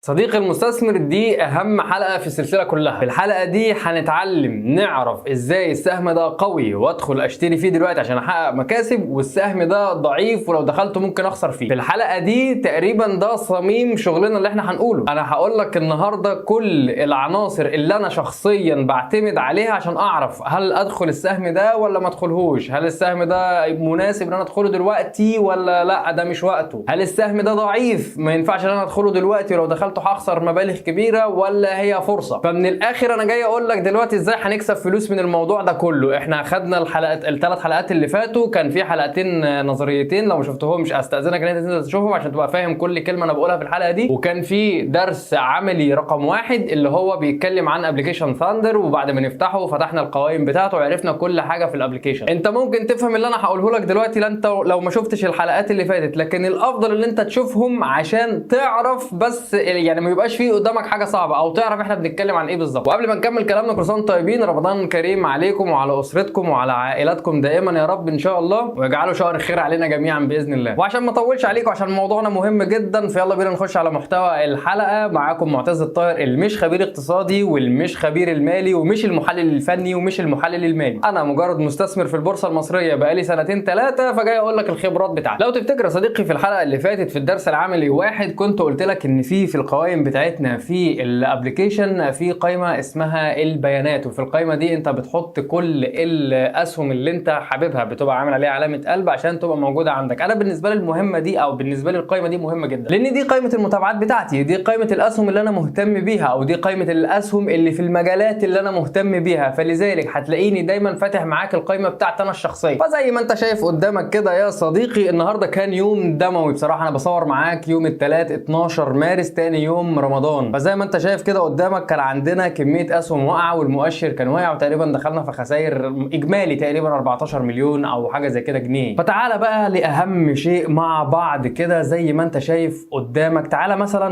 صديقي المستثمر، دي اهم حلقة في السلسلة كلها. في الحلقة دي هنتعلم نعرف ازاي السهم ده قوي وادخل اشتري فيه دلوقتي عشان احقق مكاسب، والسهم ده ضعيف ولو دخلته ممكن اخسر فيه. في الحلقة دي تقريبا ده صميم شغلنا اللي احنا هنقوله. انا هقول لك النهاردة كل العناصر اللي انا شخصيا بعتمد عليها عشان اعرف هل ادخل السهم ده ولا ما ادخلهوش، هل السهم ده مناسب ان انا ادخله دلوقتي ولا لا ده مش وقته، هل السهم ده ضعيف ما ينفعش ان انا ادخله دلوقتي ولو دخلته هخسر مبالغ كبيره ولا هي فرصه. فمن الاخر انا جاي اقول لك دلوقتي ازاي هنكسب فلوس من الموضوع ده كله. احنا اخدنا الثلاث حلقات اللي فاتوا، كان في حلقتين نظريتين، لو ما شفتهمش استاذنك ان انت تنزل تشوفهم عشان تبقى فاهم كل كلمه انا بقولها في الحلقه دي. وكان في درس عملي رقم 1 اللي هو بيتكلم عن ابلكيشن ثاندر، وبعد ما نفتحه فتحنا القوائم بتاعته وعرفنا كل حاجه في الابلكيشن. انت ممكن تفهم اللي انا هقوله لك دلوقتي انت لو ما شفتش الحلقات اللي فاتت، لكن الافضل ان انت تشوفهم عشان تعرف، بس يعني ما يبقاش فيه قدامك حاجه صعبه او تعرف احنا بنتكلم عن ايه بالظبط. وقبل ما نكمل كلامنا، كل سنه وانتم طيبين، رمضان كريم عليكم وعلى اسرتكم وعلى عائلاتكم دائما يا رب ان شاء الله، ويجعله شهر خير علينا جميعا باذن الله. وعشان ما اطولش عليكم عشان موضوعنا مهم جدا، فيلا بينا نخش على محتوى الحلقه. معاكم معتز الطاهر، المش خبير اقتصادي والمش خبير المالي ومش المحلل الفني ومش المحلل المالي. انا مجرد مستثمر في البورصه المصريه بقالي سنتين 3، فجاي اقول لك الخبرات بتاعتي. لو تفتكر يا صديقي في الحلقه اللي فاتت في الدرس العملي 1 كنت قلت لك ان في القوائم بتاعتنا في الابلكيشن في قائمه اسمها البيانات، وفي القائمه دي انت بتحط كل الاسهم اللي انت حاببها، بتبقى عامل عليها علامه قلب عشان تبقى موجوده عندك. انا بالنسبه لي المهمه دي او بالنسبه لي القائمه دي مهمه جدا، لان دي قائمه المتابعات بتاعتي، دي قائمه الاسهم اللي انا مهتم بيها، او دي قائمه الاسهم اللي في المجالات اللي انا مهتم بيها. فلذلك هتلاقيني دايما فاتح معاك القائمه بتاعتي انا الشخصيه. فزي ما انت شايف قدامك كده يا صديقي، النهارده كان يوم دموي بصراحه. انا بصور معاك يوم الثلاث 12 مارس، تاني يوم رمضان. فزي ما انت شايف كده قدامك كان عندنا كميه اسهم واقعه، والمؤشر كان واقع، وتقريبا دخلنا في خسائر اجمالي تقريبا 14 مليون او حاجه زي كده جنيه. فتعالى بقى لاهم شيء مع بعض كده زي ما انت شايف قدامك. تعالى مثلا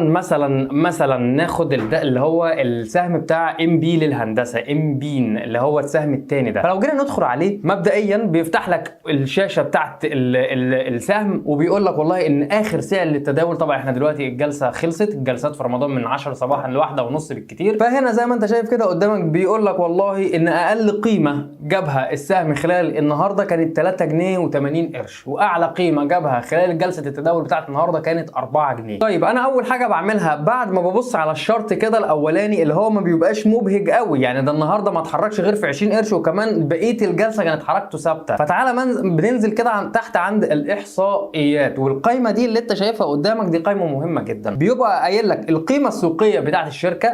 ناخد اللي هو السهم بتاع ام بي للهندسه، ام بين اللي هو السهم الثاني ده. فلو جينا ندخل عليه مبدئيا بيفتح لك الشاشه بتاعت السهم، وبيقول لك والله ان اخر سعر للتداول. طبعا احنا دلوقتي الجلسه خلصت، الجلسات في رمضان من 10 صباحا ل 1:30 بالكتير. فهنا زي ما انت شايف كده قدامك بيقول لك والله ان اقل قيمه جابها السهم خلال النهارده كانت 3 جنيه و80 قرش، واعلى قيمه جابها خلال جلسه التداول بتاعت النهارده كانت 4 جنيه. طيب انا اول حاجه بعملها بعد ما ببص على الشارت كده الاولاني اللي هو ما بيبقاش مبهج قوي، يعني ده النهارده ما اتحركش غير في 20 قرش، وكمان بقيه الجلسه كانت حركته ثابته. فتعالى بننزل كده تحت عند الاحصائيات، والقائمه دي اللي انت شايفها قدامك دي قائمه مهمه جدا. بيبقى قايل لك القيمه السوقيه بتاعت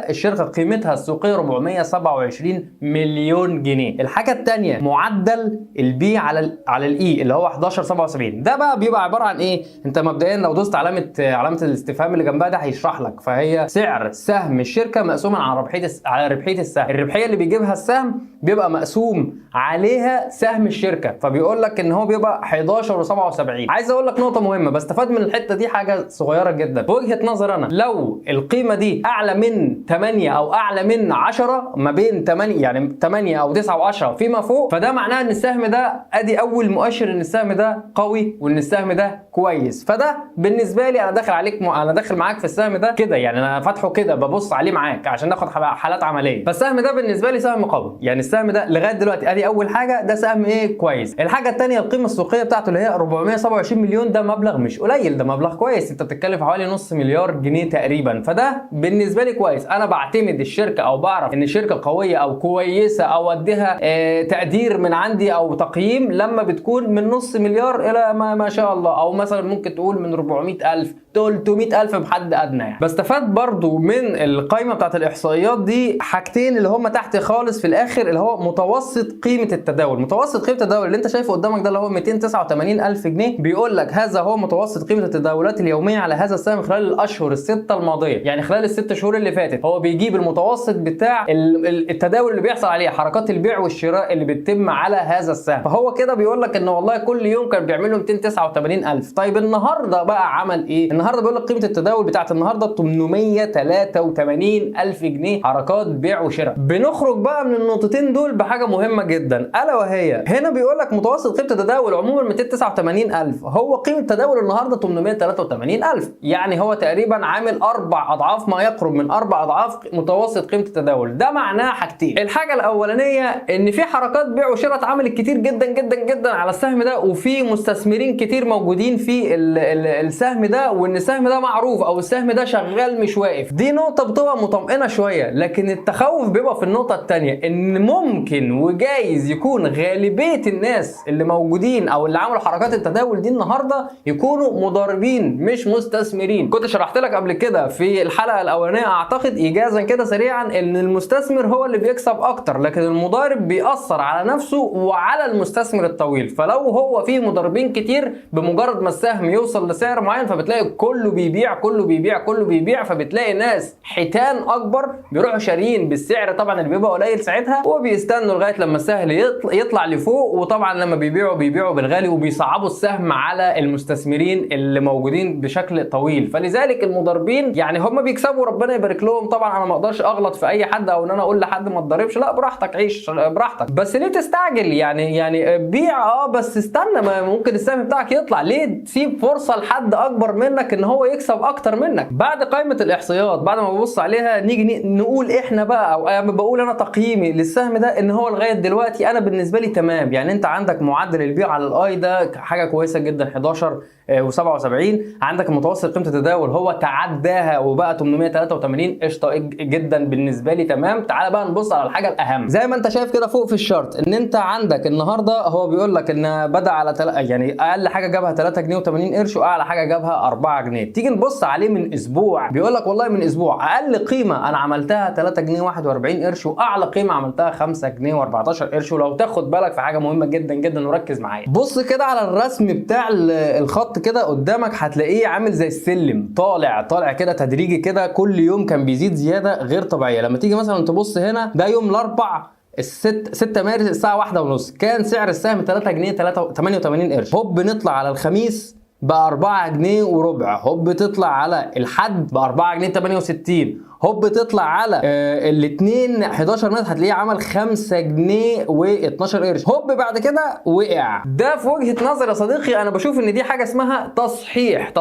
الشركه قيمتها السوقيه 427 مليون جنيه. الحاجه الثانيه معدل البي على الاي اللي هو 11.77. ده بقى بيبقى عباره عن ايه؟ انت مبدئيا لو دوست علامه الاستفهام اللي جنبها ده هيشرح لك. فهي سعر سهم الشركه مقسوما على ربحيه السهم. الربحيه اللي بيجيبها السهم بيبقى مقسوم عليها سهم الشركه، فبيقول لك ان هو بيبقى 11.77. عايز اقول لك نقطه مهمه بستفاد من الحته دي، حاجه صغيره جدا بوجهه نظر انا. لو القيمه دي اعلى من 8 او اعلى من 10، ما بين 8 يعني 8 او 9 و10 فيما فوق، فده معناه ان السهم ده ادي اول مؤشر ان السهم ده قوي وان السهم ده كويس. فده بالنسبه لي انا داخل معاك في السهم ده كده، يعني انا فاتحه كده ببص عليه معاك عشان ناخد حالات عمليه. فالسهم ده بالنسبه لي سهم قوي، يعني السهم ده لغايه دلوقتي ادي اول حاجه، ده سهم ايه كويس. الحاجه الثانيه القيمه السوقيه بتاعته اللي هي 427 مليون، ده مبلغ مش قليل، ده مبلغ كويس. انت بتتكلم في حوالي نص مليار جنيه تقريبا، فده بالنسبه لي كويس. انا بعتمد الشركه او بعرف ان الشركه قويه او كويسه او اديها تقدير من عندي او تقييم لما بتكون من نص مليار الى ما شاء الله، او مثلا ممكن تقول من 400,000 300,000 بحد ادنى. يعني بستفاد برضو من القائمه بتاعت الاحصائيات دي حاجتين اللي هم تحت خالص في الاخر، اللي هو متوسط قيمه التداول. متوسط قيمه التداول اللي انت شايفه قدامك ده اللي هو 289,000 جنيه. بيقول لك هذا هو متوسط قيمه التداولات اليوميه على هذا السهم خلال الاشهر السته الماضيه، يعني خلال ال6 شهور اللي فاتت. هو بيجيب المتوسط بتاع التداول اللي بيحصل عليه، حركات البيع والشراء اللي بتتم على هذا السهم. فهو كده بيقول لك ان والله كل يوم كان بيعمل له 289,000. طيب النهارده بقى عمل ايه؟ النهارده بيقول لك قيمه التداول بتاعت النهارده 883,000 جنيه حركات بيع وشراء. بنخرج بقى من النقطتين دول بحاجه مهمه جدا، الا وهي هنا بيقول لك متوسط قيمه التداول عموما 289,000، هو قيمه التداول النهارده 883,000، يعني هو تقريبا عامل 4 اضعاف، ما يقرب من 4 اضعاف متوسط قيمه التداول. ده معناه حاجتين. الحاجه الاولانيه ان في حركات بيع وشراء اتعملت كتير جدا جدا جدا على السهم ده، وفي مستثمرين كتير موجودين في السهم ده، وان السهم ده معروف او السهم ده شغال مش واقف. دي نقطه بتبقى مطمئنه شويه، لكن التخوف بيبقى في النقطه الثانيه، ان ممكن وجايز يكون غالبيه الناس اللي موجودين او اللي عملوا حركات التداول دي النهارده يكونوا مضاربين مش مستثمرين. كنت شرحت لك قبل كده في الحلقه الاولانيه اعتقد ايجازا كده سريعا ان المستثمر هو اللي بيكسب اكتر، لكن المضارب بيأثر على نفسه وعلى المستثمر الطويل. فلو هو فيه مضاربين كتير، بمجرد ما السهم يوصل لسعر معين فبتلاقي كله بيبيع كله بيبيع كله بيبيع، فبتلاقي ناس حيتان اكبر بيروحوا شاريين بالسعر طبعا اللي بيبقى قليل ساعتها، وبيستنوا لغايه لما السهم يطلع لفوق، وطبعا لما بيبيعوا بالغالي وبيصعبوا السهم على المستثمرين اللي موجودين بشكل طويل. فلذلك المضاربين يعني هم بيكسبوا ربنا يبارك لهم. طبعا انا ما اقدرش اغلط في اي حد او ان انا اقول لحد ما تضربش، لا براحتك عيش براحتك، بس ليه تستعجل؟ يعني بيع بس استنى، ما ممكن السهم بتاعك يطلع. ليه تسيب فرصه لحد اكبر منك ان هو يكسب اكتر منك؟ بعد قائمه الاحصائيات بعد ما ببص عليها نيجي نقول احنا بقى، او بقول انا تقييمي للسهم ده ان هو لغايه دلوقتي انا بالنسبه لي تمام. يعني انت عندك معدل البيع على الاي ده حاجه كويسه جدا 11 و77، عندك المتوسط قيمه التداول هو تعداها وبقى 883، قشطه جدا بالنسبه لي تمام. تعال بقى نبص على الحاجه الاهم. زي ما انت شايف كده فوق في الشارت ان انت عندك النهارده هو بيقول لك ان بدا على يعني اقل حاجه جابها 3 جنيه و80 قرش واعلى حاجه جابها 4 جنيه. تيجي نبص عليه من اسبوع، بيقول لك والله من اسبوع اقل قيمه انا عملتها 3 جنيه 41 قرش واعلى قيمه عملتها 5 جنيه و14 قرش. ولو تاخد بالك في حاجه مهمه جدا جدا وركز معايا، بص كده على الرسم بتاع الخط كده قدامك، هتلاقيه عامل زي السلم طالع كده تدريجي كده، كل يوم كان بيزيد زياده غير طبيعيه. لما تيجي مثلا تبص هنا ده يوم الاربع 6 مارس الساعه 1:30 كان سعر السهم 3 جنيه 88 قرش. هوب نطلع على الخميس ب 4 جنيه وربع، هوب تطلع على الحد ب 4 جنيه 68، هوب تطلع على الاثنين 11 مارس هتلاقيه عمل 5 جنيه و12 قرش، هوب بعد كده وقع. ده في وجهة نظر يا صديقي انا بشوف ان دي حاجه اسمها تصحيح.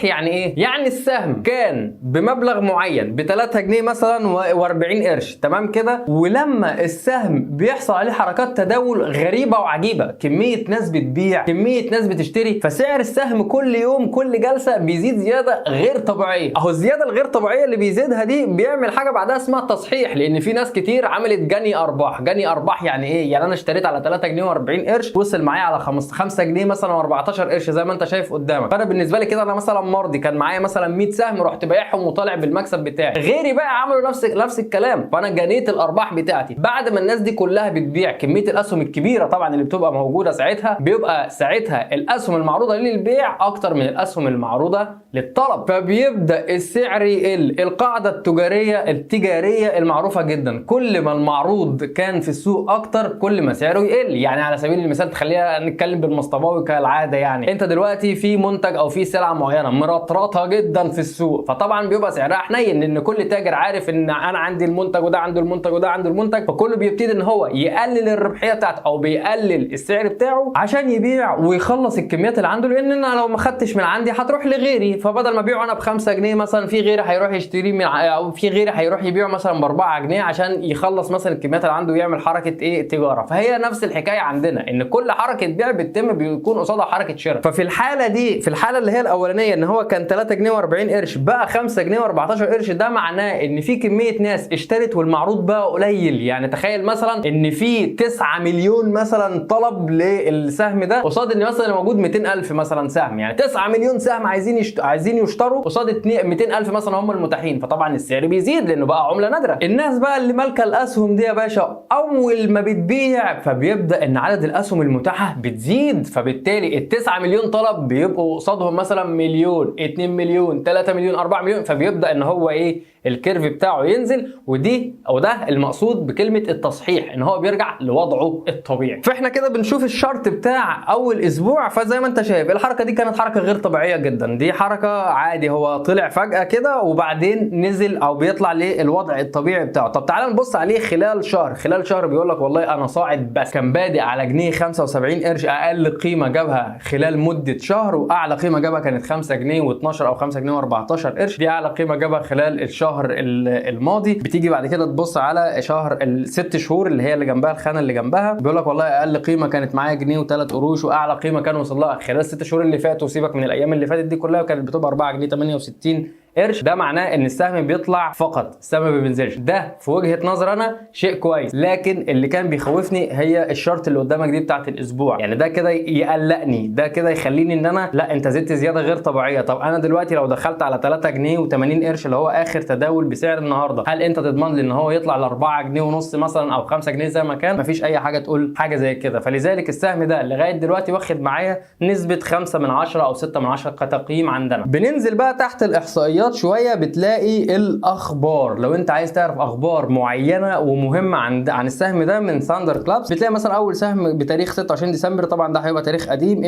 يعني ايه؟ يعني السهم كان بمبلغ معين ب 3 جنيه مثلا و40 قرش تمام كده، ولما السهم بيحصل عليه حركات تداول غريبه وعجيبه، كميه ناس بتبيع كميه ناس بتشتري، فسعر السهم كل يوم كل جلسه بيزيد زياده غير طبيعيه. اهو الزياده الغير طبيعيه اللي بيزيدها دي بيعمل حاجه بعدها اسمها تصحيح، لان في ناس كتير عملت جني ارباح. يعني ايه؟ يعني انا اشتريت على 3 جنيه و40 قرش وصل معايا على 5 جنيه مثلا و14 قرش زي ما انت شايف قدامك. فانا بالنسبه لي كده انا مثلا مرضي، كان معايا مثلا 100 سهم رحت بايعهم وطالع بالمكسب بتاعي. غيري بقى عملوا نفس الكلام، فانا جنيت الارباح بتاعتي. بعد ما الناس دي كلها بتبيع كميه الاسهم الكبيره طبعا اللي بتبقى موجوده ساعتها، بيبقى ساعتها الاسهم المعروضه للبيع اكتر من الاسهم المعروضه للطلب، فبيبدا السعر يقل. القاعده التجاريه المعروفه جدا، كل ما المعروض كان في السوق اكتر كل ما سعره يقل. يعني على سبيل المثال تخلينا نتكلم بالمصطباوي كالعاده، يعني انت دلوقتي في منتج او في سلعه معينه مرطرطها جدا في السوق، فطبعا بيبقى سعرها حنين لان كل تاجر عارف ان انا عندي المنتج وده عنده المنتج وده عنده المنتج، فكله بيبتدي ان هو يقلل الربحيه بتاعته او بيقلل السعر بتاعه عشان يبيع ويخلص الكميات اللي عنده، لان انا لو ما خدتش من عندي هتروح لغيري، فبدل ما ابيعه انا ب5 جنيه مثلا في غيري هيروح يشتري من او في غيري هيروح يبيعه مثلا ب4 جنيه عشان يخلص مثلا الكميات اللي عنده ويعمل حركه ايه تجاره. فهي نفس الحكايه عندنا، ان كل حركه بيع بتتم بيكون قصادها حركه شراء. ففي الحاله دي، في الحاله اللي هي الاولانيه ان هو كان 3 جنيه و40 قرش بقى 5 جنيه و14 قرش، ده معناه ان في كميه ناس اشترت والمعروض بقى قليل. يعني تخيل مثلا ان في 9 مليون مثلا طلب للسهم ده قصاد ان مثلا موجود 200,000 مثلا سهم، يعني 9 مليون سهم عايزين يشتروا قصاد 200,000 مثلا هم المتاحين، فطبعا السعر بيزيد لانه بقى عمله نادره. الناس بقى اللي مالكه الاسهم دي يا باشا اول ما بتبيع فبيبدا ان عدد الاسهم المتاحه بتزيد، فبالتالي ال9 مليون طلب بيبقوا قصادهم مثلا مليون 2 مليون 3 مليون 4 مليون، فبيبدا ان هو ايه الكيرف بتاعه ينزل، ودي او ده المقصود بكلمه التصحيح، ان هو بيرجع لوضعه الطبيعي. فاحنا كده بنشوف الشارت بتاع اول اسبوع، فزي ما انت شايف الحركه دي كانت حركه غير طبيعيه جدا، دي حركه عادي هو طلع فجاه كده وبعدين نزل او بيطلع للوضع الطبيعي بتاعه. طب تعالى نبص عليه خلال شهر. خلال شهر بيقول لك والله انا صاعد، بس كان بادئ على جنيه 75 قرش، اقل قيمه جابها خلال مده شهر، واعلى قيمه جابها كانت 5 جنيه و12 او 5 جنيه و14 قرش، دي اعلى قيمه جابها خلال الشهر الماضي. بتيجي بعد كده تبص على شهر الست شهور اللي هي اللي جنبها، الخانه اللي جنبها، بيقول لك والله اقل قيمه كانت معايا جنيه و3 قروش، واعلى قيمه كان وصل لها خلال الست شهور اللي فاتوا، سيبك من الايام اللي فاتت دي كلها، كانت بتبقى 4 جنيه 68 قرش. ده معناه ان السهم بيطلع فقط، السهم ما بينزلش. ده في وجهه نظر انا شيء كويس، لكن اللي كان بيخوفني هي الشرط اللي قدامك دي بتاعت الاسبوع. يعني ده كده يقلقني، ده كده يخليني ان انا لا انت زدت زياده غير طبيعيه. طب انا دلوقتي لو دخلت على 3 جنيه و80 قرش اللي هو اخر تداول بسعر النهارده، هل انت تضمن لي ان هو يطلع ل 4 جنيه ونص مثلا او 5 جنيه زي ما كان؟ مفيش اي حاجه تقول حاجه زي كده. فلذلك السهم ده لغايه دلوقتي واخد معايا نسبه 5 من 10 او 6 من 10 كتقييم عندنا. بننزل بقى تحت الاحصائيات شويه، بتلاقي الاخبار. لو انت عايز تعرف اخبار معينه ومهمه عن السهم ده من ثاندر كلابس، بتلاقي مثلا اول سهم بتاريخ 26 ديسمبر، طبعا ده هيبقى تاريخ قديم.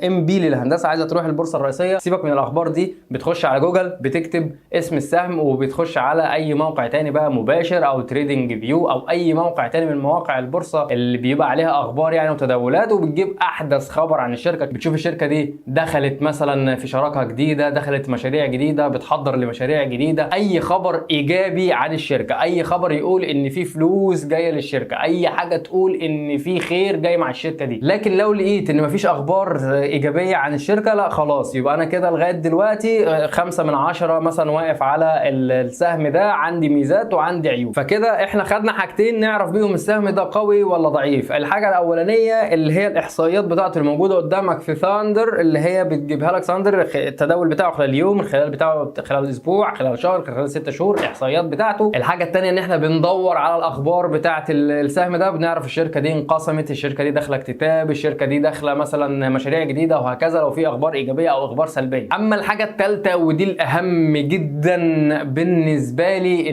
ام بي للهندسه عايزه تروح البورصه الرئيسيه، سيبك من الاخبار دي، بتخش على جوجل بتكتب اسم السهم وبتخش على اي موقع تاني بقى مباشر او تريدنج فيو او اي موقع تاني من مواقع البورصه اللي بيبقى عليها اخبار يعني وتداولات، وبتجيب احدث خبر عن الشركه. بتشوف الشركه دي دخلت مثلا في شراكه جديده، دخلت مشاريع جديده، بتحضر لمشاريع جديده، اي خبر ايجابي عن الشركه، اي خبر يقول ان في فلوس جايه للشركه، اي حاجه تقول ان في خير جاي مع الشركه دي. لكن لو لقيت ان مفيش اخبار ايجابيه عن الشركه، لا خلاص يبقى انا كده لغايه دلوقتي 5 من 10 مثلا واقف على السهم ده، عندي ميزات وعندي عيوب. فكده احنا خدنا حاجتين نعرف بيهم السهم ده قوي ولا ضعيف. الحاجه الاولانيه اللي هي الاحصائيات بتاعته الموجوده قدامك في ثاندر، اللي هي بتجيبها لك ثاندر التداول بتاعه خلال اليوم، الخلال بتاعه خلال اسبوع، خلال شهر، خلال 6 شهور، الاحصائيات بتاعته. الحاجه الثانيه ان احنا بندور على الاخبار بتاعه السهم ده، بنعرف الشركه دي انقسمت، الشركه دي داخله اكتتاب، الشركه دي داخله مثلا مشاريع جديده، وهكذا لو في اخبار ايجابيه او اخبار سلبيه. اما الحاجه الثالثه ودي الاهم جدا بالنسبه لي،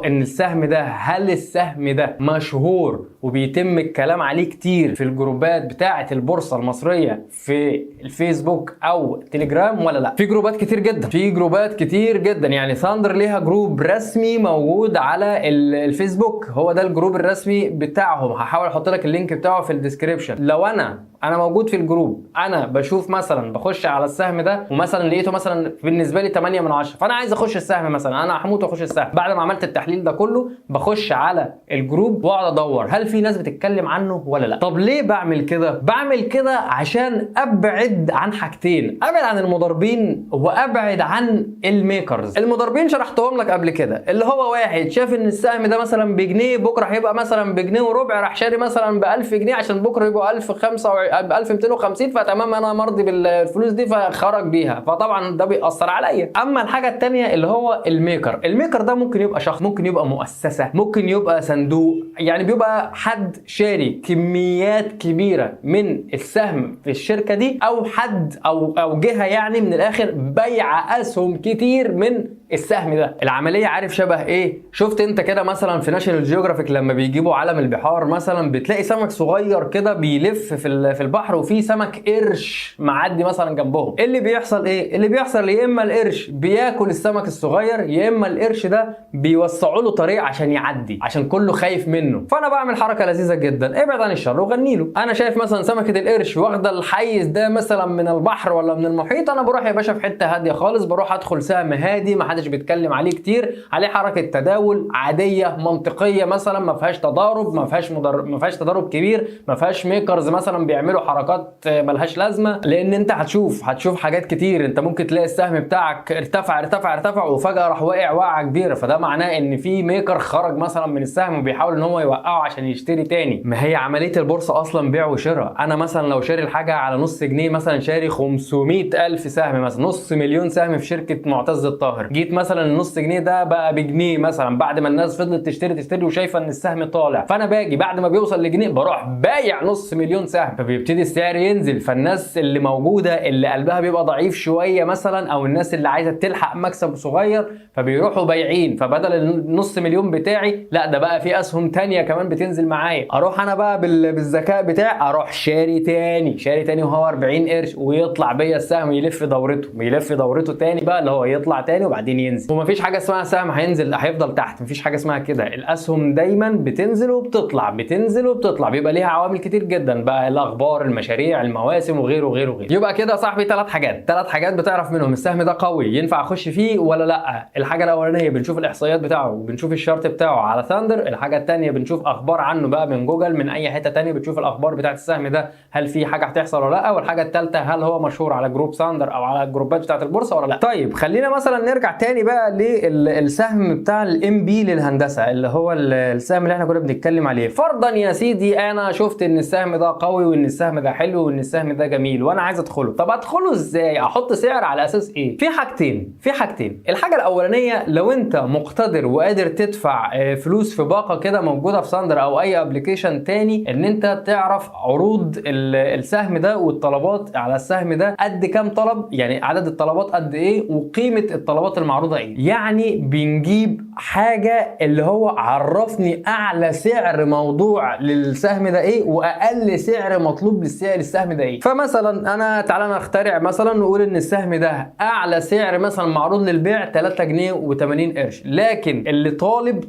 ان السهم ده، هل السهم ده مشهور وبيتم الكلام عليه كتير في الجروبات بتاعه البورصه المصريه في الفيسبوك او تليجرام ولا لا؟ في جروبات كتير جدا، في جروبات كتير جدا. يعني ثاندر ليها جروب رسمي موجود على الفيسبوك، هو ده الجروب الرسمي بتاعهم. هحاول احط لك اللينك بتاعه في الديسكريبشن. لو انا موجود في الجروب، انا بشوف مثلا بخش على السهم ده ومثلا لقيته مثلا بالنسبه لي 8 من 10، فانا عايز اخش السهم مثلا، انا هموت واخش السهم. بعد ما عملت التحليل ده كله بخش على الجروب واقعد ادور هل في ناس بتتكلم عنه ولا لا. طب ليه بعمل كده؟ بعمل كده عشان ابعد عن حاجتين، ابعد عن المضاربين وابعد عن الميكرز. المضاربين شرحتهم لك قبل كده، اللي هو واحد شاف ان السهم ده مثلا بجنيه، بكره هيبقى مثلا بجنيه وربع، راح شاري مثلا ب 1000 جنيه عشان بكره يبقى 1250، فتمام انا مرضي بالفلوس دي، فخرج بيها، فطبعا ده بيأثر عليا. اما الحاجه الثانيه اللي هو الميكر ده ممكن يبقى شخص، ممكن يبقى مؤسسه، ممكن يبقى صندوق، يعني بيبقى حد شاري كميات كبيره من السهم في الشركه دي، او حد او جهه يعني من الاخر بيع اسهم كتير من السهم ده. العمليه عارف شبه ايه؟ شفت انت كده مثلا في ناشونال جيوغرافيك لما بيجيبوا علم البحار مثلا، بتلاقي سمك صغير كده بيلف في البحر، وفي سمك قرش معدي مثلا جنبهم. اللي بيحصل ايه؟ اللي بيحصل يا اما القرش بياكل السمك الصغير، يا اما القرش ده بيوسعوا له طريق عشان يعدي، عشان كله خايف منه. فانا بعمل حركه لذيذه جدا، ابعد عن الشر وغني له. انا شايف مثلا سمكه القرش واخده الحيز ده مثلا من البحر ولا من المحيط، انا بروح يا باشا في حته هاديه خالص، بروح ادخل سهم هادي ما حدش بيتكلم عليه كتير، عليه حركه تداول عاديه منطقيه مثلا، ما فيهاش تضارب، ما فيهاش تضارب كبير، ما فيهاش ميكرز مثلا بيعملوا حركات ملهاش لازمه. لان انت هتشوف حاجات كتير، انت ممكن تلاقي السهم بتاعك ارتفع وفجاه راح واقع وقعه كبيره، فده معناه ان في ميكر خرج مثلا من السهم وبيحاول ان هو يوقعه عشان يشتري تاني. ما هي عمليه البورصه اصلا بيع وشراء. انا مثلا لو شاري الحاجه على نص جنيه، مثلا شاري 500,000 سهم مثلا، نص مليون سهم في شركه معتز الطاهر، جيت يديك مثلا النص جنيه ده بقى بجنيه مثلا بعد ما الناس فضلت تشتري وشايفه ان السهم طالع، فانا باجي بعد ما بيوصل لجنيه بروح بايع نص مليون سهم، فبيبتدي السعر ينزل. فالناس اللي موجوده اللي قلبها بيبقى ضعيف شويه مثلا، او الناس اللي عايزه تلحق مكسب صغير، فبيروحوا بايعين. فبدل النص مليون بتاعي لا ده بقى في اسهم تانية كمان بتنزل معايا، اروح انا بقى بالذكاء بتاعي اروح شاري تاني وهو 40 قرش، ويطلع بيا السهم يلف دورته تاني بقى، اللي هو يطلع تاني وبعدين ينزل. ومفيش حاجه اسمها سهم هينزل هيفضل تحت، مفيش حاجه اسمها كده. الاسهم دايما بتنزل وبتطلع بيبقى ليها عوامل كتير جدا بقى، الاخبار، المشاريع، المواسم، وغيره. يبقى كده يا صاحبي ثلاث حاجات بتعرف منهم السهم ده قوي ينفع اخش فيه ولا لا. الحاجه الاولانيه بنشوف الاحصائيات بتاعه وبنشوف الشارت بتاعه على ثاندر. الحاجه الثانيه بنشوف اخبار عنه بقى من جوجل، من اي حته ثانيه بتشوف الاخبار بتاعت السهم ده هل في حاجه هتحصل ولا لا. والحاجه الثالثه هل هو مشهور على جروب ثاندر او على الجروبات بتاعت البورصه ولا لا. طيب خلينا مثلا نرجع تاني بقى للسهم بتاع الام بي للهندسه، اللي هو السهم اللي احنا كنا بنتكلم عليه. فرضا يا سيدي انا شفت ان السهم ده قوي وان السهم ده حلو وان السهم ده جميل وانا عايز ادخله. طب ادخله ازاي؟ احط سعر على اساس ايه؟ في حاجتين. الحاجه الاولانيه لو انت مقتدر وقادر تدفع فلوس في باقه كده موجوده في ثاندر او اي ابلكيشن تاني، ان انت تعرف عروض السهم ده والطلبات على السهم ده قد كام طلب، يعني عدد الطلبات قد ايه وقيمه الطلبات المعروضه ايه. يعني بنجيب حاجه اللي هو عرفني اعلى سعر موضوع للسهم ده ايه واقل سعر مطلوب للسهم ده ايه. فمثلا انا تعالى نخترع مثلا نقول ان السهم ده اعلى سعر مثلا معروض للبيع 3 جنيه و80 قرش، لكن اللي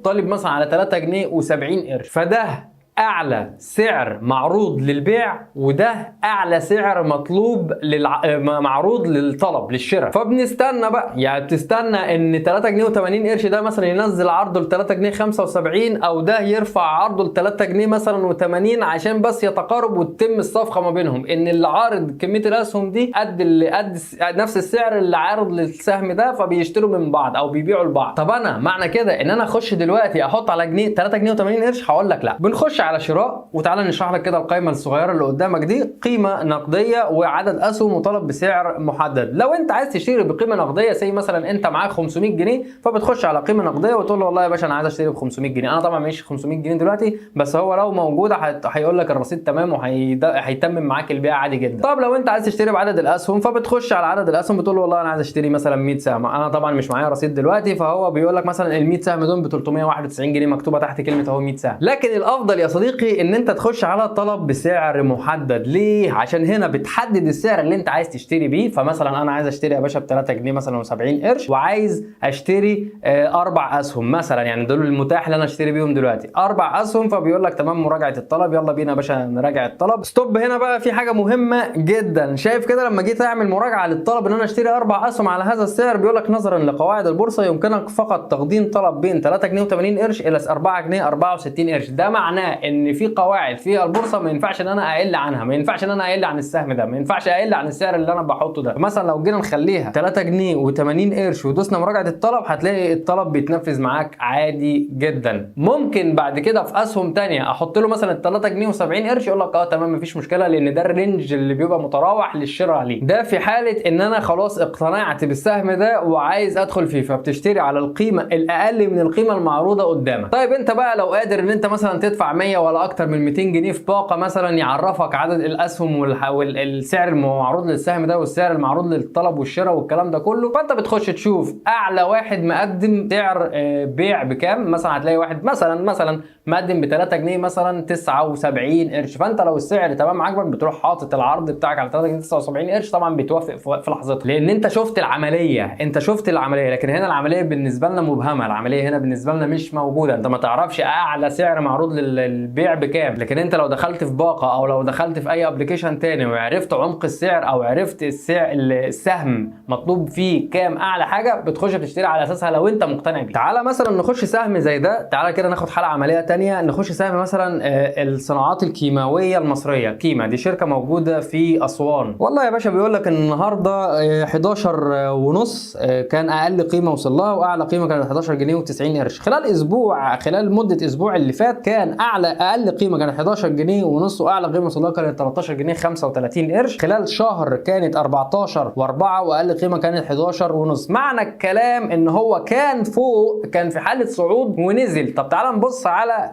طالب مثلا على 3 جنيه و70 قرش، فده اعلى سعر معروض للبيع وده اعلى سعر مطلوب معروض للطلب للشراء. فبنستنى بقى، يعني بتستنى ان 3 جنيه و80 قرش ده مثلا ينزل عرضه ل 3 جنيه 75، او ده يرفع عرضه ل 3 جنيه مثلا و80 عشان بس يتقارب وتتم الصفقه ما بينهم، ان اللي عارض كميه الاسهم دي قد نفس السعر اللي عارض للسهم ده، فبيشتروا من بعض او بيبيعوا لبعض. طب انا معنى كده ان انا اخش دلوقتي احط على 3 جنيه و80 قرش؟ هقول لك لا، بنخش على شراء. وتعالى نشرح لك كده القائمه الصغيره اللي قدامك دي، قيمه نقديه وعدد اسهم وطلب بسعر محدد. لو انت عايز تشتري بقيمه نقديه، زي مثلا انت معاك 500 جنيه فبتخش على قيمه نقديه وتقول له والله يا باشا انا عايز اشتري ب 500 جنيه. انا طبعا معيش 500 جنيه دلوقتي، بس هو لو موجوده هيقول لك الرصيد تمام وهيتمم معاك البيع عادي جدا. طب لو انت عايز تشتري بعدد الاسهم فبتخش على عدد الاسهم بتقول له والله انا عايز اشتري مثلا 100 سهم. انا طبعا مش معايا رصيد دلوقتي، فهو بيقول لك مثلا ال 100 سهم دول ب 391 جنيه مكتوبه تحت كلمه اهو 100 سهم. لكن الافضل يا صديقي ان انت تخش على طلب بسعر محدد. ليه؟ عشان هنا بتحدد السعر اللي انت عايز تشتري بيه. فمثلا انا عايز اشتري يا باشا ب 3 جنيه مثلا و70 قرش، وعايز اشتري 4 اسهم مثلا، يعني دول المتاح اللي انا اشتري بيهم دلوقتي 4 اسهم. فبيقول لك تمام مراجعه الطلب، يلا بينا يا باشا نراجع الطلب. ستوب هنا بقى في حاجه مهمه جدا. شايف كده لما جيت اعمل مراجعه للطلب ان انا اشتري 4 اسهم على هذا السعر، بيقول لك نظرا لقواعد البورصه يمكنك فقط تقديم طلب بين 3 جنيه و80 قرش الى 4 جنيه 64 قرش. ده معناه ان في قواعد في البورصه ما ينفعش ان انا اقل عنها، ما ينفعش ان انا اقل عن السهم ده، ما ينفعش اقل عن السعر اللي انا بحطه ده. مثلا لو جينا نخليها 3 جنيه و80 قرش ودوسنا مراجعه الطلب، هتلاقي الطلب بيتنفذ معاك عادي جدا. ممكن بعد كده في اسهم ثانيه احط له مثلا 3 جنيه و70 قرش، يقول لك اه تمام مفيش مشكله، لان ده الرينج اللي بيبقى متراوح للشراء عليه. ده في حاله ان انا خلاص اقتنعت بالسهم ده وعايز ادخل فيه، فبتشتري على القيمه الاقل من القيمه المعروضه قدامك. طيب انت بقى لو قادر ان انت مثلا تدفع 100 ولا اكتر من 200 جنيه في باقه مثلا يعرفك عدد الاسهم والسعر المعروض للسهم ده والسعر المعروض للطلب والشراء والكلام ده كله، فانت بتخش تشوف اعلى واحد مقدم سعر بيع بكام. مثلا هتلاقي واحد مثلا مقدم ب 3 جنيه مثلا 79 قرش، فانت لو السعر تمام عاجبك بتروح حاطط العرض بتاعك على 3 جنيه 79 قرش. طبعا بتوافق في لحظتها لان انت شفت العمليه، لكن هنا العمليه بالنسبه لنا مبهمه، العمليه هنا بالنسبه لنا مش موجوده، انت ما تعرفش اعلى سعر معروض للبيع بكام. لكن انت لو دخلت في باقه او لو دخلت في اي ابلكيشن تاني وعرفت عمق السعر او عرفت السهم مطلوب فيه كام اعلى حاجه، بتخش تشتري على اساسها لو انت مقتنع بيه. تعالى مثلا نخش سهم زي ده، تعالى كده ناخد حلقه عمليه تانية، نخش سهم مثلا الصناعات الكيماويه المصريه. كيما دي شركه موجوده في اسوان. والله يا باشا بيقول لك ان النهارده 11 ونص كان اقل قيمه وصل لها، واعلى قيمه كانت 11 جنيه و90 قرش. خلال مده اسبوع اللي فات كان اقل قيمه كانت 11 جنيه ونص، واعلى قيمه وصل لها كانت 14 جنيه 35 قرش، خلال شهر كانت 14 و4، واقل قيمه كانت 11 ونص. معنى الكلام ان هو كان فوق، كان في حاله صعود ونزل. طب تعال نبص على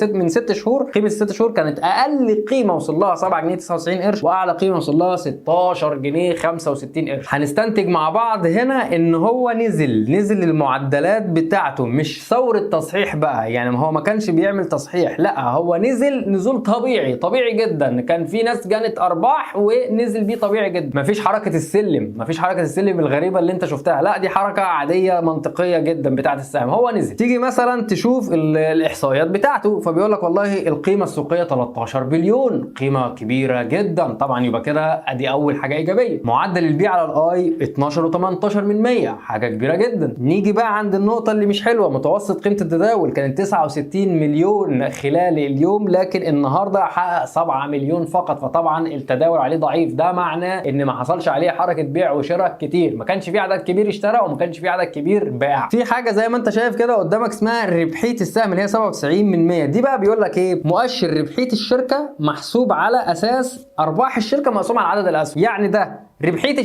من 6 شهور، قيمه 6 شهور كانت اقل قيمه وصل لها 7 جنيه 99 قرش، واعلى قيمه وصل لها 16 جنيه 65 قرش. هنستنتج مع بعض هنا ان هو نزل المعدلات بتاعته، مش ثوره تصحيح بقى، يعني هو ما كانش بيعمل تصحيح، لا هو نزول طبيعي جدا. كان في ناس جانت ارباح ونزل بيه طبيعي جدا، مفيش حركه السلم الغريبه اللي انت شفتها، لا دي حركه عاديه منطقيه جدا بتاعه السهم. هو نزل. تيجي مثلا تشوف الاحصائيات بتاعته، فبيقول لك والله القيمه السوقيه 13 بليون، قيمه كبيره جدا طبعا، يبقى كده ادي اول حاجه ايجابيه. معدل البيع على الاي 12.18%، حاجه كبيره جدا. نيجي بقى عند النقطه اللي مش حلوه، متوسط قيمه التداول كانت 69 مليون خلال اليوم، لكن النهارده حقق 7 مليون فقط، فطبعا التداول عليه ضعيف. ده معناه ان ما حصلش عليه حركه بيع وشراء كتير، ما كانش في عدد كبير اشترى وما كانش في عدد كبير باع. في حاجه زي ما انت شايف كده قدامك اسمها ربحيه السهم اللي هي 97%. دي بقى بيقول لك ايه؟ مؤشر ربحيه الشركه محسوب على اساس ارباح الشركه مقسومه على عدد الاسهم. يعني ده ربحيه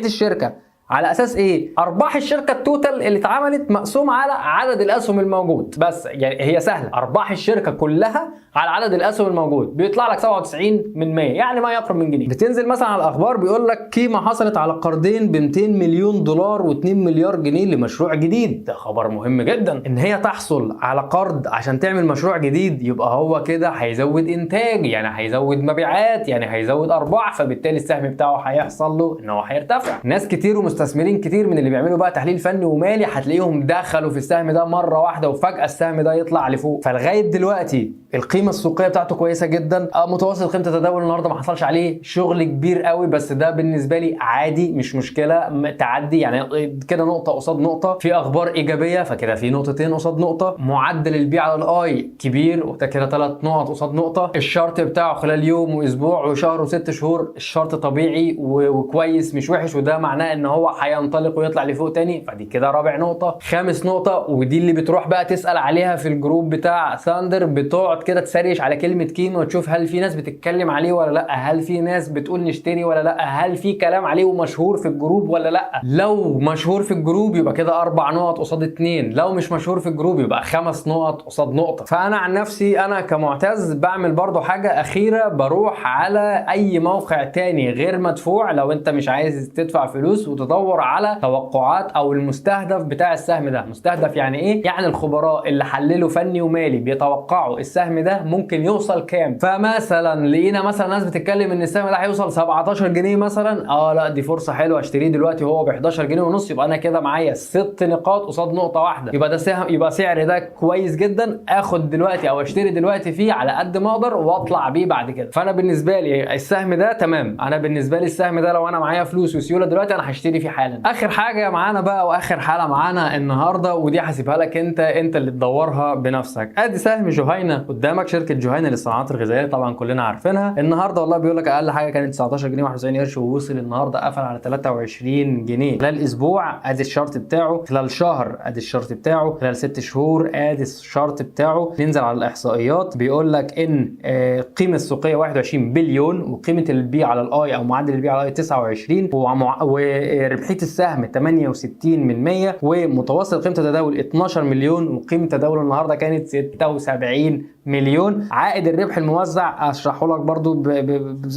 الشركه على اساس ايه؟ ارباح الشركه التوتال اللي اتعملت مقسوم على عدد الاسهم الموجود. بس يعني هي سهله، ارباح الشركه كلها على عدد الاسهم الموجود، بيطلع لك 97%، يعني ما يقرب من جنيه. بتنزل مثلا على الاخبار بيقول لك قيمه حصلت على قرضين ب 200 مليون دولار و2 مليار جنيه لمشروع جديد. ده خبر مهم جدا، ان هي تحصل على قرض عشان تعمل مشروع جديد، يبقى هو كده هيزود انتاج، يعني هيزود مبيعات، يعني هيزود ارباح، فبالتالي السهم بتاعه هيحصل له ان هو هيرتفع. ناس كتير ومستثمرين كتير من اللي بيعملوا بقى تحليل فني ومالي هتلاقيهم دخلوا في السهم ده مره واحده وفجاه السهم ده يطلع لفوق. فلغايه دلوقتي القيمه السوقيه بتاعته كويسه جدا. متوسط قيمه التداول النهارده ما حصلش عليه شغل كبير قوي، بس ده بالنسبه لي عادي، مش مشكله، تعدي يعني كده نقطه قصاد نقطه. في اخبار ايجابيه فكده في نقطتين قصاد نقطه. معدل البيع على الاي كبير، وده كده 3 نقط قصاد نقطه. الشارت بتاعه خلال يوم واسبوع وشهر و6 شهور الشارت طبيعي وكويس مش وحش، وده معناه ان هو هينطلق ويطلع لفوق تاني، فدي كده رابع نقطه. خامس نقطه، ودي اللي بتروح بقى تسال عليها في الجروب بتاع ثاندر، بتقعد كده تسريش على كلمه كيمو وتشوف هل في ناس بتتكلم عليه ولا لا، هل في ناس بتقول نشتري ولا لا، هل في كلام عليه ومشهور في الجروب ولا لا. لو مشهور في الجروب يبقى كده 4 نقط قصاد 2، لو مش مشهور في الجروب يبقى 5 نقط قصاد نقطه. فانا عن نفسي انا كمعتز بعمل برضو حاجه اخيره، بروح على اي موقع تاني غير مدفوع لو انت مش عايز تدفع فلوس، وتدور على توقعات او المستهدف بتاع السهم ده. مستهدف يعني ايه؟ يعني الخبراء اللي حللوا فني ومالي بيتوقعوا السهم ده ممكن يوصل كام. فمثلا لقينا مثلا ناس بتتكلم ان السهم ده هيوصل 17 جنيه مثلا، لا دي فرصه حلوه اشتريه دلوقتي وهو ب 11 جنيه ونص، يبقى انا كده معايا 6 نقاط قصاد نقطه واحده، يبقى ده سهم، يبقى سعر ده كويس جدا، اخد دلوقتي او اشتري دلوقتي فيه على قد ما اقدر واطلع بيه بعد كده. فانا بالنسبه لي السهم ده تمام، انا بالنسبه لي السهم ده لو انا معايا فلوس وسيوله دلوقتي انا هشتري فيه حالا. اخر حاجه معانا بقى واخر حاله معانا النهارده، ودي هسيبها لك انت اللي تدورها بنفسك. ادي سهم جهينه قدامك، شركه جهينه للصناعات الغذائيه، طبعا كلنا عارفينها. النهارده والله بيقول لك اقل حاجه كانت 19 جنيه 91 قرش، ووصل النهارده قفل على 23 جنيه. خلال اسبوع ادي الشارت بتاعه، خلال شهر ادي الشارت بتاعه، خلال 6 شهور ادي الشارت بتاعه. ننزل على الاحصائيات بيقول لك ان القيمه السوقيه 21 بليون، وقيمه البيع على الاي او معدل البيع على الاي 29، وربحيه السهم 68%، ومتوسط قيمه التداول 12 مليون، وقيمه تداول النهارده كانت 76 مليون. عائد الربح الموزع اشرحه لك برضو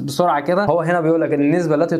بسرعه كده. هو هنا بيقول لك النسبه التي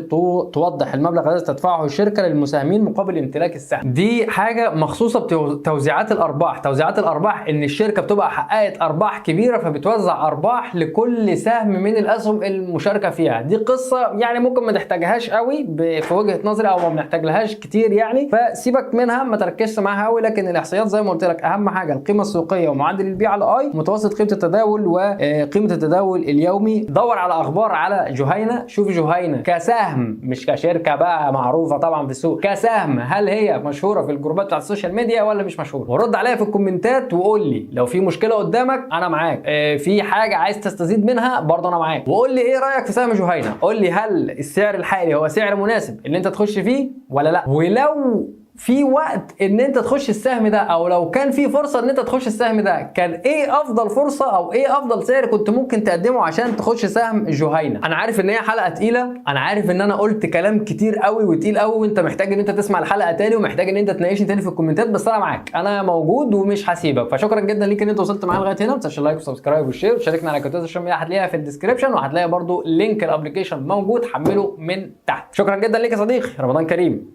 توضح المبلغ الذي تدفعه الشركه للمساهمين مقابل امتلاك السهم. دي حاجه مخصوصه بتوزيعات الارباح. توزيعات الارباح ان الشركه بتبقى حققت ارباح كبيره فبتوزع ارباح لكل سهم من الاسهم المشاركه فيها. دي قصه يعني ممكن ما تحتاجهاش قوي في وجهه نظري، او ما بنحتاج لهاش كتير يعني، فسيبك منها ما تركزش معاها قوي. لكن الاحصائيات زي ما قلت لك اهم حاجه القيمه السوقيه ومعدل البيع على اي، متوسط قيمه التداول وقيمه التداول اليومي. دور على اخبار على جهينه، شوف جهينه كسهم مش كشركه بقى معروفه طبعا في السوق، كسهم هل هي مشهوره في الجروبات بتاعت السوشيال ميديا ولا مش مشهوره؟ ورد عليا في الكومنتات وقول لي لو في مشكله قدامك انا معاك، في حاجه عايز تستزيد منها برضه انا معاك، وقول لي ايه رايك في سهم جهينه. قول لي هل السعر الحالي هو سعر مناسب اللي انت تخش فيه ولا لا، ولو في وقت ان انت تخش السهم ده، او لو كان في فرصه ان انت تخش السهم ده، كان ايه افضل فرصه او ايه افضل سعر كنت ممكن تقدمه عشان تخش سهم جهينه؟ انا عارف ان هي حلقه تقيله، انا عارف ان انا قلت كلام كتير قوي وتقيل قوي، وانت محتاج ان انت تسمع الحلقه تاني ومحتاج ان انت تناقشني تاني في الكومنتات، بس انا معاك، انا موجود ومش هسيبك. فشكرا جدا ليك ان انت وصلت معايا لغايه هنا. ما تنساش اللايك والسبسكرايب والشير، وشاركنا على قناه السوشيال ميديا هتلاقيها في الديسكربشن، وهتلاقي برده لينك الابلكيشن موجود، حمله من تحت. شكرا جدا ليك يا صديقي، رمضان كريم.